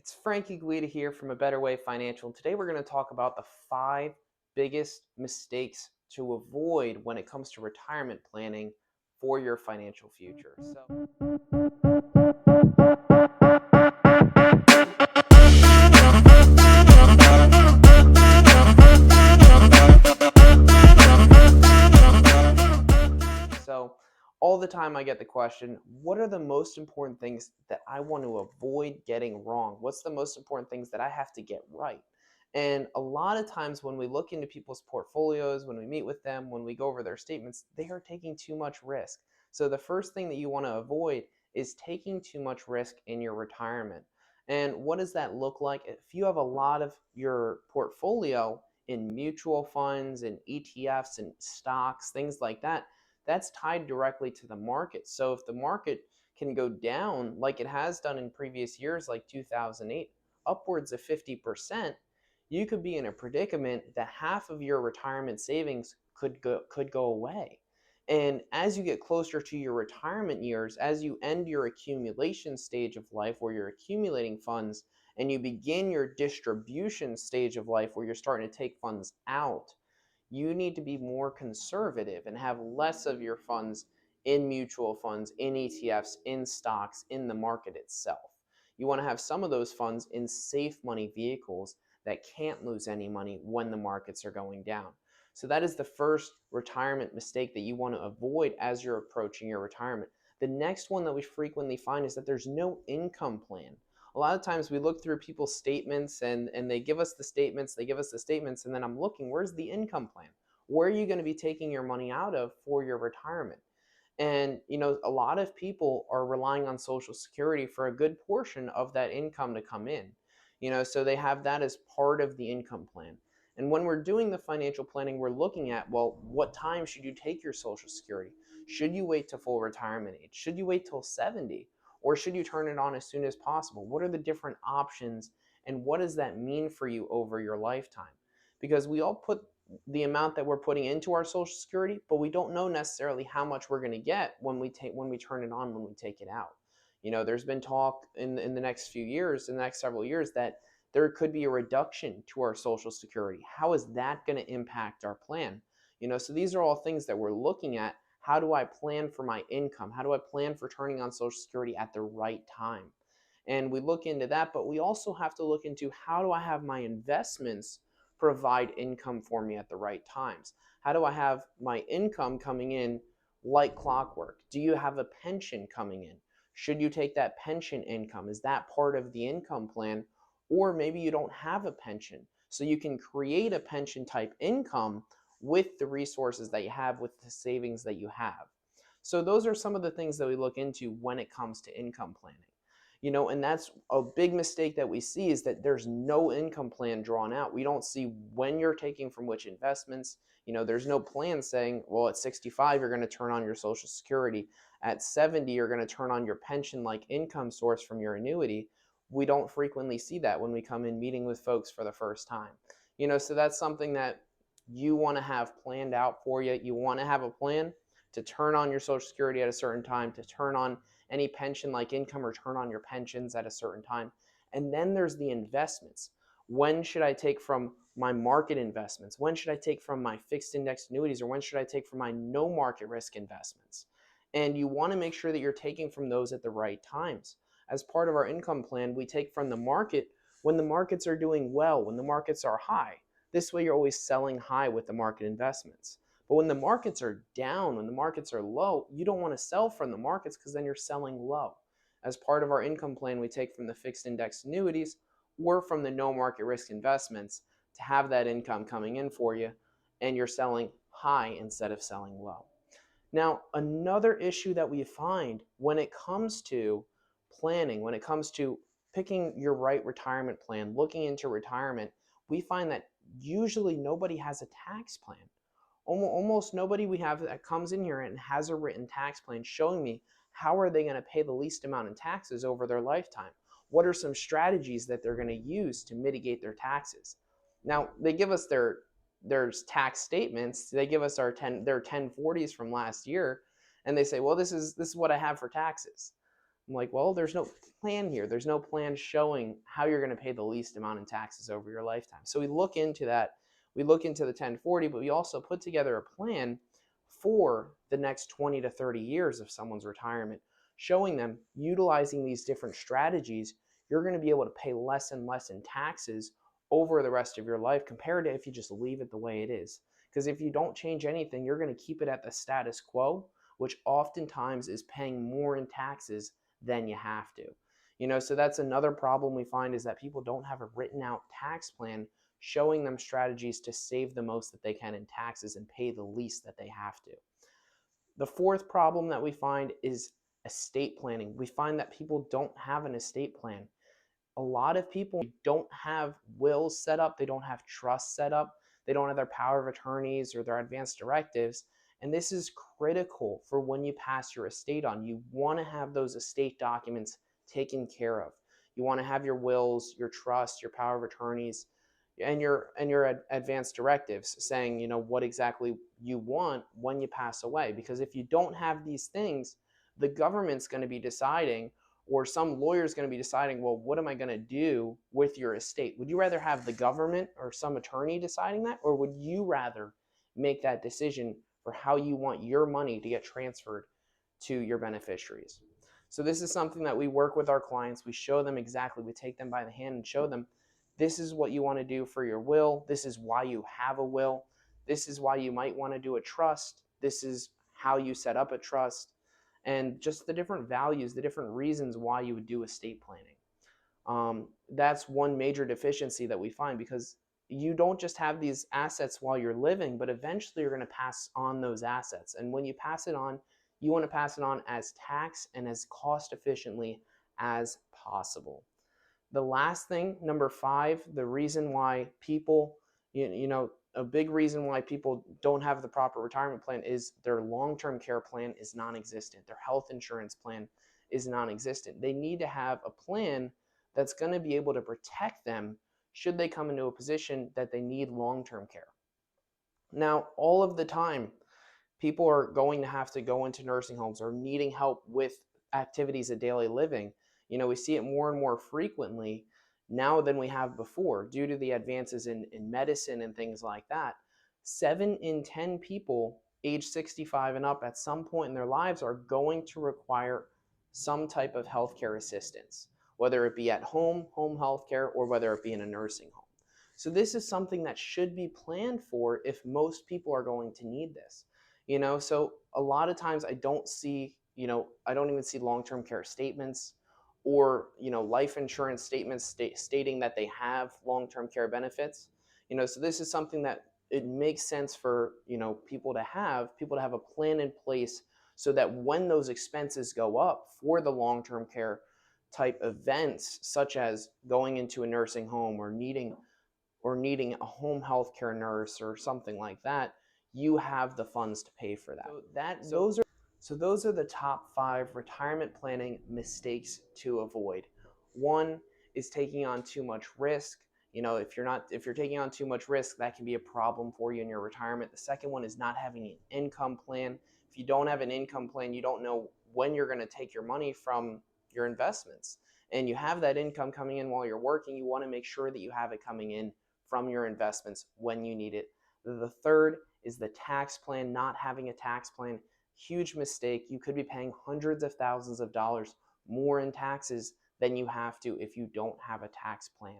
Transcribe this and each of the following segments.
It's Frankie Guida here from A Better Way Financial. And today we're going to talk about the 5 biggest mistakes to avoid when it comes to retirement planning for your financial future. So all the time I get the question, what are the most important things that I want to avoid getting wrong? What's the most important things that I have to get right? And a lot of times when we look into people's portfolios, when we meet with them, when we go over their statements, they are taking too much risk. So the first thing that you want to avoid is taking too much risk in your retirement. And what does that look like? If you have a lot of your portfolio in mutual funds and ETFs and stocks, things like that, that's tied directly to the market. So if the market can go down like it has done in previous years, like 2008, upwards of 50%, you could be in a predicament that half of your retirement savings could go away. And as you get closer to your retirement years, as you end your accumulation stage of life where you're accumulating funds and you begin your distribution stage of life where you're starting to take funds out, you need to be more conservative and have less of your funds in mutual funds, in ETFs, in stocks, in the market itself. You want to have some of those funds in safe money vehicles that can't lose any money when the markets are going down. So that is the first retirement mistake that you want to avoid as you're approaching your retirement. The next one that we frequently find is that there's no income plan. A lot of times we look through people's statements and they give us the statements, and then I'm looking, where's the income plan? Where are you going to be taking your money out of for your retirement? And, a lot of people are relying on Social Security for a good portion of that income to come in. So they have that as part of the income plan. And when we're doing the financial planning, we're looking at, well, what time should you take your Social Security? Should you wait to full retirement age? Should you wait till 70? Or should you turn it on as soon as possible? What are the different options and what does that mean for you over your lifetime? Because we all put the amount that we're putting into our Social Security, but we don't know necessarily how much we're going to get when we turn it on, when we take it out. There's been talk in the next few years, in the next several years, that there could be a reduction to our Social Security. How is that going to impact our plan? So these are all things that we're looking at. How do I plan for my income? How do I plan for turning on Social Security at the right time? And we look into that, but we also have to look into, how do I have my investments provide income for me at the right times? How do I have my income coming in like clockwork? Do you have a pension coming in? Should you take that pension income? Is that part of the income plan? Or maybe you don't have a pension, so you can create a pension type income with the resources that you have, with the savings that you have. So those are some of the things that we look into when it comes to income planning. And that's a big mistake that we see, is that there's no income plan drawn out. We don't see when you're taking from which investments. There's no plan saying, well, at 65, you're going to turn on your Social Security. At 70, you're going to turn on your pension-like income source from your annuity. We don't frequently see that when we come in meeting with folks for the first time. So that's something that you want to have planned out for you. You want to have a plan to turn on your Social Security at a certain time, to turn on any pension-like income or turn on your pensions at a certain time. And then there's the investments. When should I take from my market investments? When should I take from my fixed index annuities? Or when should I take from my no market risk investments? And you want to make sure that you're taking from those at the right times. As part of our income plan, we take from the market when the markets are doing well, when the markets are high. This way you're always selling high with the market investments. But when the markets are down, when the markets are low, you don't want to sell from the markets, because then you're selling low. As part of our income plan, we take from the fixed index annuities or from the no market risk investments to have that income coming in for you, and you're selling high instead of selling low. Now, another issue that we find when it comes to planning, when it comes to picking your right retirement plan, looking into retirement, we find that usually nobody has a tax plan. Almost nobody we have that comes in here and has a written tax plan showing me how are they going to pay the least amount in taxes over their lifetime. What are some strategies that they're going to is to mitigate their taxes? Now, they give us their tax statements. They give us their 1040s from last year, and they say, well, this is what I have for taxes. I'm like, well, there's no plan here. There's no plan showing how you're going to pay the least amount in taxes over your lifetime. So we look into that. We look into the 1040, but we also put together a plan for the next 20 to 30 years of someone's retirement, showing them utilizing these different strategies, you're going to be able to pay less and less in taxes over the rest of your life compared to if you just leave it the way it is. Because if you don't change anything, you're going to keep it at the status quo, which oftentimes is paying more in taxes than you have to. So that's another problem we find, is that people don't have a written out tax plan showing them strategies to save the most that they can in taxes and pay the least that they have to. The fourth problem that we find is estate planning. We find that people don't have an estate plan. A lot of people don't have wills set up, they don't have trusts set up, they don't have their power of attorneys or their advance directives. And this is critical for when you pass your estate on. You want to have those estate documents taken care of. You want to have your wills, your trust, your power of attorneys, and your advance directives saying, what exactly you want when you pass away. Because if you don't have these things, the government's going to be deciding, or some lawyer's going to be deciding, well, what am I going to do with your estate? Would you rather have the government or some attorney deciding that, or would you rather make that decision for how you want your money to get transferred to your beneficiaries? So this is something that we work with our clients. We show them exactly, we take them by the hand and show them, this is what you want to do for your will. This is why you have a will. This is why you might want to do a trust. This is how you set up a trust. And just the different values, the different reasons why you would do estate planning. That's one major deficiency that we find, because you don't just have these assets while you're living, but eventually you're going to pass on those assets. And when you pass it on, you want to pass it on as tax and as cost efficiently as possible. The last thing, number 5, the reason why people, a big reason why people don't have the proper retirement plan is their long-term care plan is non-existent. Their health insurance plan is non-existent. They need to have a plan that's going to be able to protect them should they come into a position that they need long-term care. Now, all of the time, people are going to have to go into nursing homes or needing help with activities of daily living. We see it more and more frequently now than we have before due to the advances in medicine and things like that. 7 in 10 people age 65 and up at some point in their lives are going to require some type of healthcare assistance, whether it be at home healthcare, or whether it be in a nursing home. So this is something that should be planned for if most people are going to need this. So a lot of times I don't even see long-term care statements or life insurance statements stating that they have long-term care benefits. So this is something that it makes sense for people to have a plan in place, so that when those expenses go up for the long-term care type events, such as going into a nursing home or needing a home health care nurse or something like that, you have the funds to pay for that. So those are the top 5 retirement planning mistakes to avoid. One is taking on too much risk. If you're taking on too much risk, that can be a problem for you in your retirement. The second one is not having an income plan. If you don't have an income plan, you don't know when you're going to take your money from your investments. And you have that income coming in while you're working, you want to make sure that you have it coming in from your investments when you need it. The third is the tax plan, not having a tax plan. Huge mistake. You could be paying hundreds of thousands of dollars more in taxes than you have to if you don't have a tax plan.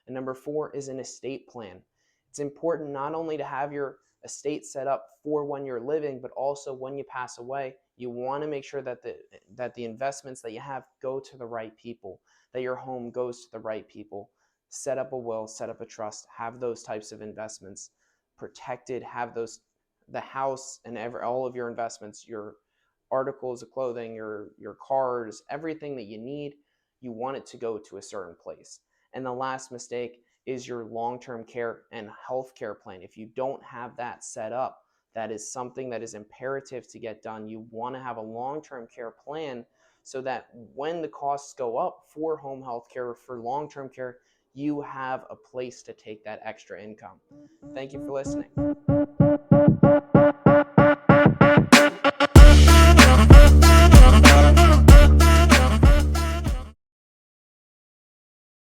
And number 4 is an estate plan. It's important not only to have your estate set up for when you're living, but also when you pass away. You want to make sure that the investments that you have go to the right people, that your home goes to the right people. Set up a will, set up a trust, have those types of investments protected, have the house and all of your investments, your articles of clothing, your cars, everything that you need, you want it to go to a certain place. And the last mistake is your long-term care and health care plan. If you don't have that set up, that is something that is imperative to get done. You want to have a long-term care plan so that when the costs go up for home health care or for long-term care, you have a place to take that extra income. Thank you for listening.